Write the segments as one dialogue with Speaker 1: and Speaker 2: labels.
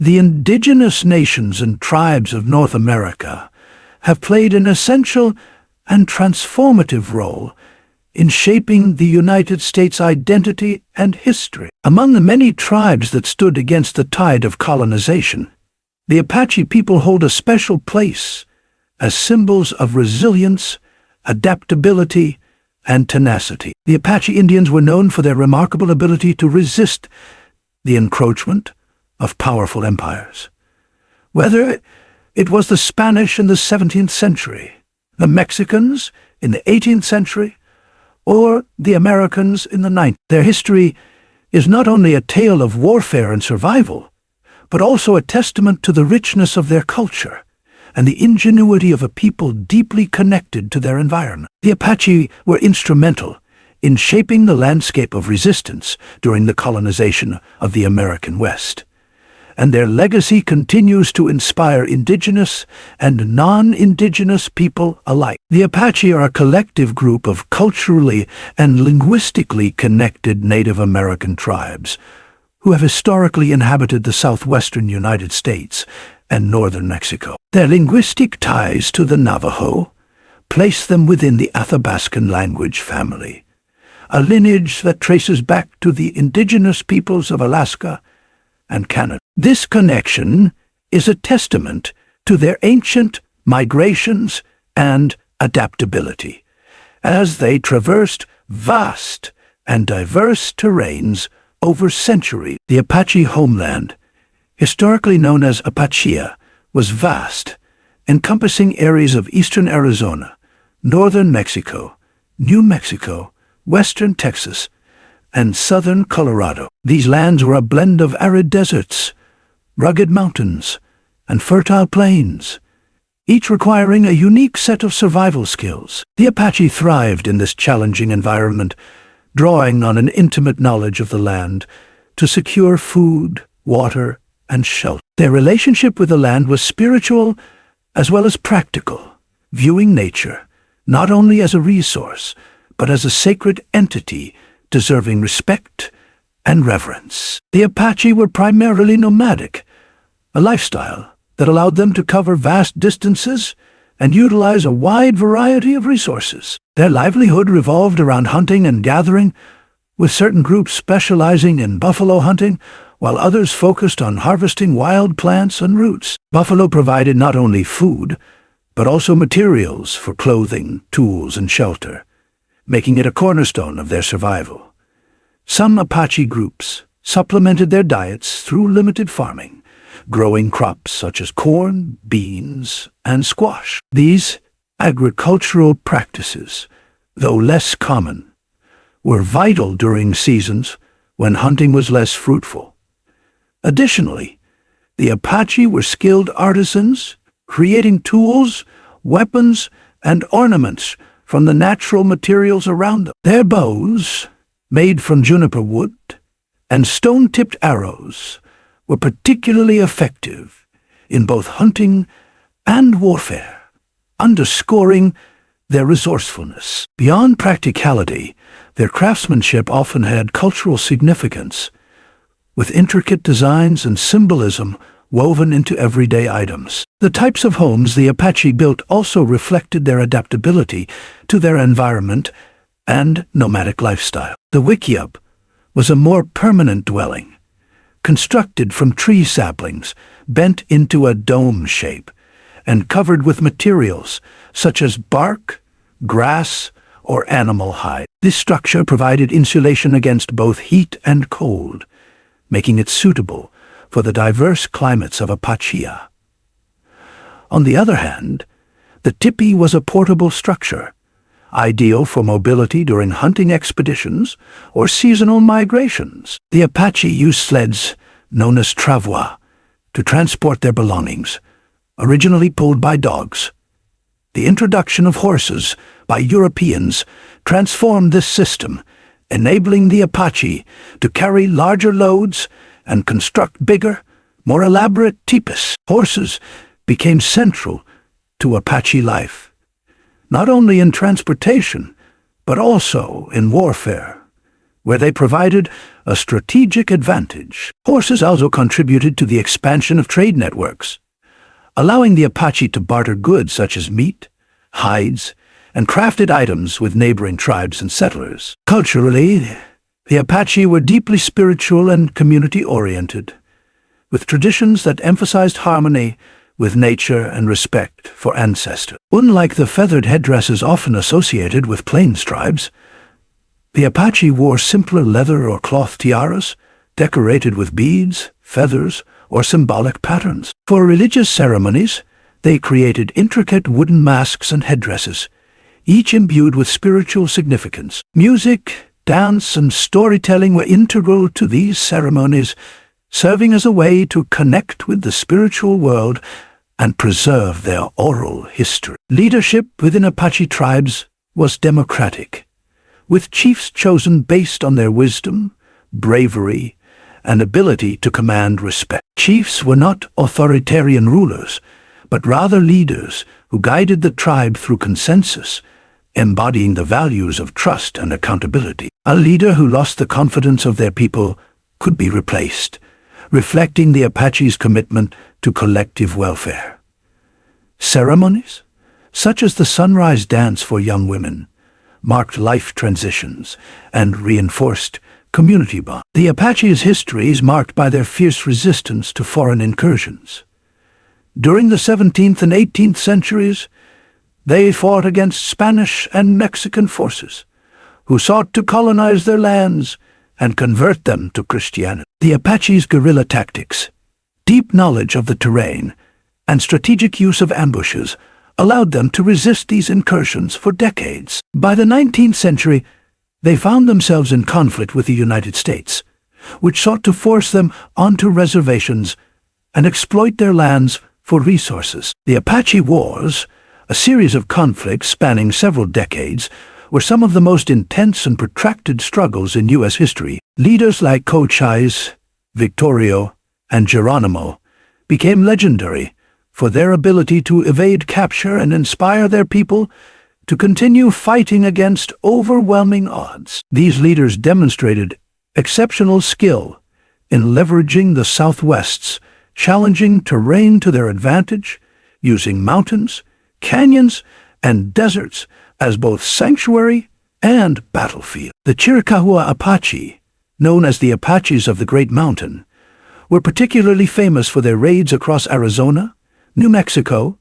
Speaker 1: The indigenous nations and tribes of North America have played an essential and transformative role in shaping the United States' identity and history. Among the many tribes that stood against the tide of colonization, the Apache people hold a special place as symbols of resilience, adaptability, and tenacity. The Apache Indians were known for their remarkable ability to resist the encroachment of powerful empires. Whether it was the Spanish in the 17th century, the Mexicans in the 18th century, or the Americans in the 9th. Their history is not only a tale of warfare and survival, but also a testament to the richness of their culture and the ingenuity of a people deeply connected to their environment. The Apache were instrumental in shaping the landscape of resistance during the colonization of the American West, and their legacy continues to inspire indigenous and non-indigenous people alike. The Apache are a collective group of culturally and linguistically connected Native American tribes who have historically inhabited the southwestern United States and northern Mexico. Their linguistic ties to the Navajo place them within the Athabascan language family, a lineage that traces back to the indigenous peoples of Alaska and Canada. This connection is a testament to their ancient migrations and adaptability, as they traversed vast and diverse terrains over centuries. The Apache homeland, historically known as Apachea, was vast, encompassing areas of eastern Arizona, northern Mexico, New Mexico, western Texas, and southern Colorado. These lands were a blend of arid deserts, rugged mountains, and fertile plains, each requiring a unique set of survival skills. The Apache thrived in this challenging environment, drawing on an intimate knowledge of the land to secure food, water, and shelter. Their relationship with the land was spiritual as well as practical, viewing nature not only as a resource, but as a sacred entity deserving respect and reverence. The Apache were primarily nomadic, a lifestyle that allowed them to cover vast distances and utilize a wide variety of resources. Their livelihood revolved around hunting and gathering, with certain groups specializing in buffalo hunting, while others focused on harvesting wild plants and roots. Buffalo provided not only food, but also materials for clothing, tools, and shelter, making it a cornerstone of their survival. Some Apache groups supplemented their diets through limited farming, growing crops such as corn, beans, and squash. These agricultural practices, though less common, were vital during seasons when hunting was less fruitful. Additionally, the Apache were skilled artisans, creating tools, weapons, and ornaments from the natural materials around them. Their bows, made from juniper wood, and stone-tipped arrows were particularly effective in both hunting and warfare, underscoring their resourcefulness. Beyond practicality, their craftsmanship often had cultural significance, with intricate designs and symbolism woven into everyday items. The types of homes the Apache built also reflected their adaptability to their environment and nomadic lifestyle. The wickiup was a more permanent dwelling, constructed from tree saplings bent into a dome shape and covered with materials such as bark, grass, or animal hide. This structure provided insulation against both heat and cold, making it suitable for the diverse climates of Apachea. On the other hand, the tipi was a portable structure, ideal for mobility during hunting expeditions or seasonal migrations. The Apache used sleds, known as travois, to transport their belongings, originally pulled by dogs. The introduction of horses by Europeans transformed this system, enabling the Apache to carry larger loads and construct bigger, more elaborate tipis. Horses became central to Apache life, not only in transportation, but also in warfare, where they provided a strategic advantage. Horses also contributed to the expansion of trade networks, allowing the Apache to barter goods such as meat, hides, and crafted items with neighboring tribes and settlers. Culturally, the Apache were deeply spiritual and community-oriented, with traditions that emphasized harmony with nature and respect for ancestors. Unlike the feathered headdresses often associated with Plains tribes, the Apache wore simpler leather or cloth tiaras, decorated with beads, feathers, or symbolic patterns. For religious ceremonies, they created intricate wooden masks and headdresses, each imbued with spiritual significance. Music, dance, and storytelling were integral to these ceremonies, serving as a way to connect with the spiritual world and preserve their oral history. Leadership within Apache tribes was democratic, with chiefs chosen based on their wisdom, bravery, and ability to command respect. Chiefs were not authoritarian rulers, but rather leaders who guided the tribe through consensus, embodying the values of trust and accountability. A leader who lost the confidence of their people could be replaced, reflecting the Apache's commitment to collective welfare. Ceremonies, such as the sunrise dance for young women, marked life transitions and reinforced community bonds. The Apache's history is marked by their fierce resistance to foreign incursions. During the 17th and 18th centuries, they fought against Spanish and Mexican forces, who sought to colonize their lands and convert them to Christianity. The Apache's guerrilla tactics, deep knowledge of the terrain, and strategic use of ambushes allowed them to resist these incursions for decades. By the 19th century, they found themselves in conflict with the United States, which sought to force them onto reservations and exploit their lands for resources. The Apache Wars, a series of conflicts spanning several decades, were some of the most intense and protracted struggles in U.S. history. Leaders like Cochise, Victorio, and Geronimo became legendary for their ability to evade capture and inspire their people to continue fighting against overwhelming odds. These leaders demonstrated exceptional skill in leveraging the Southwest's challenging terrain to their advantage, using mountains, canyons, and deserts as both sanctuary and battlefield. The Chiricahua Apache, known as the Apaches of the Great Mountain, were particularly famous for their raids across Arizona, New Mexico,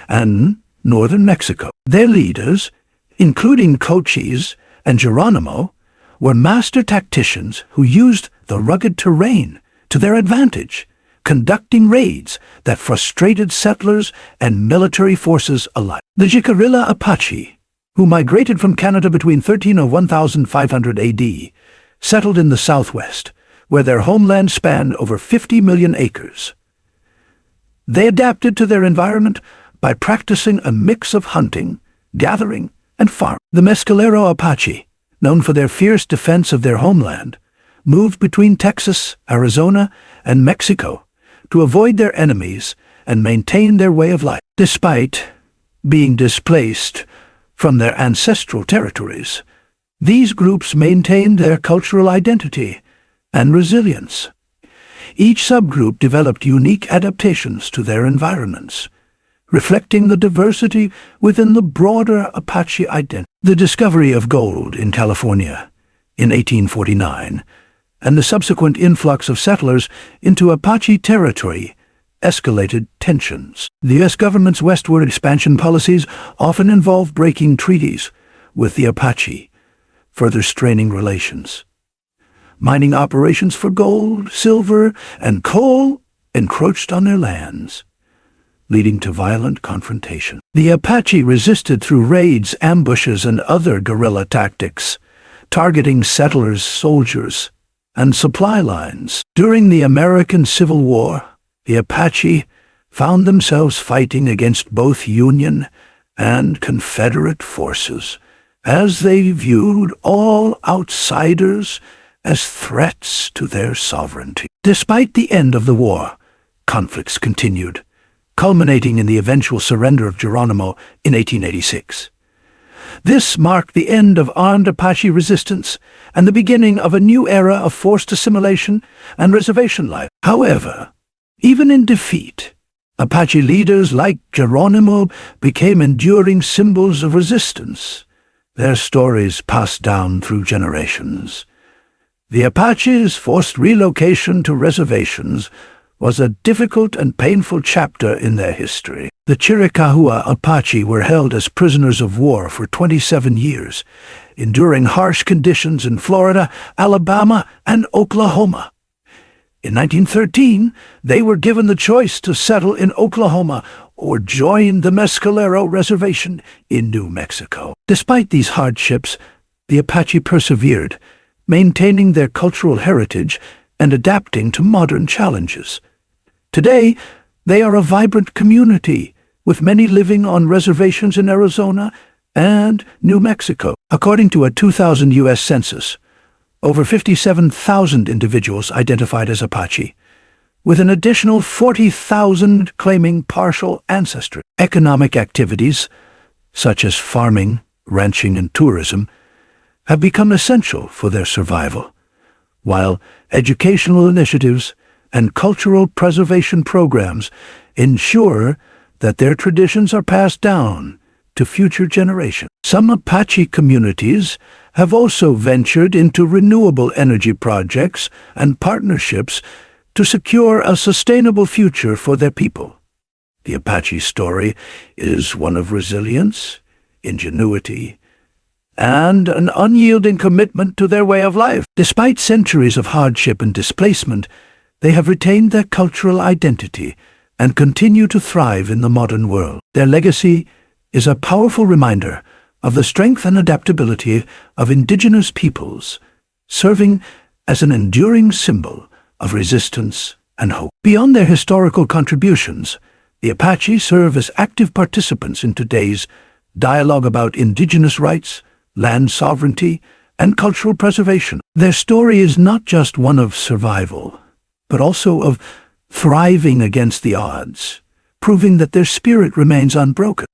Speaker 1: and northern Mexico. Their leaders, including Cochise and Geronimo, were master tacticians who used the rugged terrain to their advantage, conducting raids that frustrated settlers and military forces alike. The Jicarilla Apache, who migrated from Canada between 13 and 1500 AD, settled in the Southwest, where their homeland spanned over 50 million acres. They adapted to their environment by practicing a mix of hunting, gathering, and farming. The Mescalero Apache, known for their fierce defense of their homeland, moved between Texas, Arizona, and Mexico to avoid their enemies and maintain their way of life. Despite being displaced from their ancestral territories, these groups maintained their cultural identity and resilience. Each subgroup developed unique adaptations to their environments, reflecting the diversity within the broader Apache identity. The discovery of gold in California in 1849 and the subsequent influx of settlers into Apache territory escalated tensions. The U.S. government's westward expansion policies often involved breaking treaties with the Apache, further straining relations. Mining operations for gold, silver, and coal encroached on their lands, leading to violent confrontation. The Apache resisted through raids, ambushes, and other guerrilla tactics, targeting settlers, soldiers, and supply lines. During the American Civil War, the Apache found themselves fighting against both Union and Confederate forces, as they viewed all outsiders as threats to their sovereignty. Despite the end of the war, conflicts continued, culminating in the eventual surrender of Geronimo in 1886. This marked the end of armed Apache resistance and the beginning of a new era of forced assimilation and reservation life. However, even in defeat, Apache leaders like Geronimo became enduring symbols of resistance, their stories passed down through generations. The Apaches' forced relocation to reservations was a difficult and painful chapter in their history. The Chiricahua Apache were held as prisoners of war for 27 years, enduring harsh conditions in Florida, Alabama, and Oklahoma. In 1913, they were given the choice to settle in Oklahoma or join the Mescalero Reservation in New Mexico. Despite these hardships, the Apache persevered, maintaining their cultural heritage and adapting to modern challenges. Today, they are a vibrant community, with many living on reservations in Arizona and New Mexico. According to a 2000 U.S. census, over 57,000 individuals identified as Apache, with an additional 40,000 claiming partial ancestry. Economic activities, such as farming, ranching, and tourism, have become essential for their survival, while educational initiatives and cultural preservation programs ensure that their traditions are passed down to future generations. Some Apache communities have also ventured into renewable energy projects and partnerships to secure a sustainable future for their people. The Apache story is one of resilience, ingenuity, and an unyielding commitment to their way of life. Despite centuries of hardship and displacement, they have retained their cultural identity and continue to thrive in the modern world. Their legacy is a powerful reminder of the strength and adaptability of indigenous peoples, serving as an enduring symbol of resistance and hope. Beyond their historical contributions, the Apache serve as active participants in today's dialogue about indigenous rights, land sovereignty, and cultural preservation. Their story is not just one of survival, but also of thriving against the odds, proving that their spirit remains unbroken.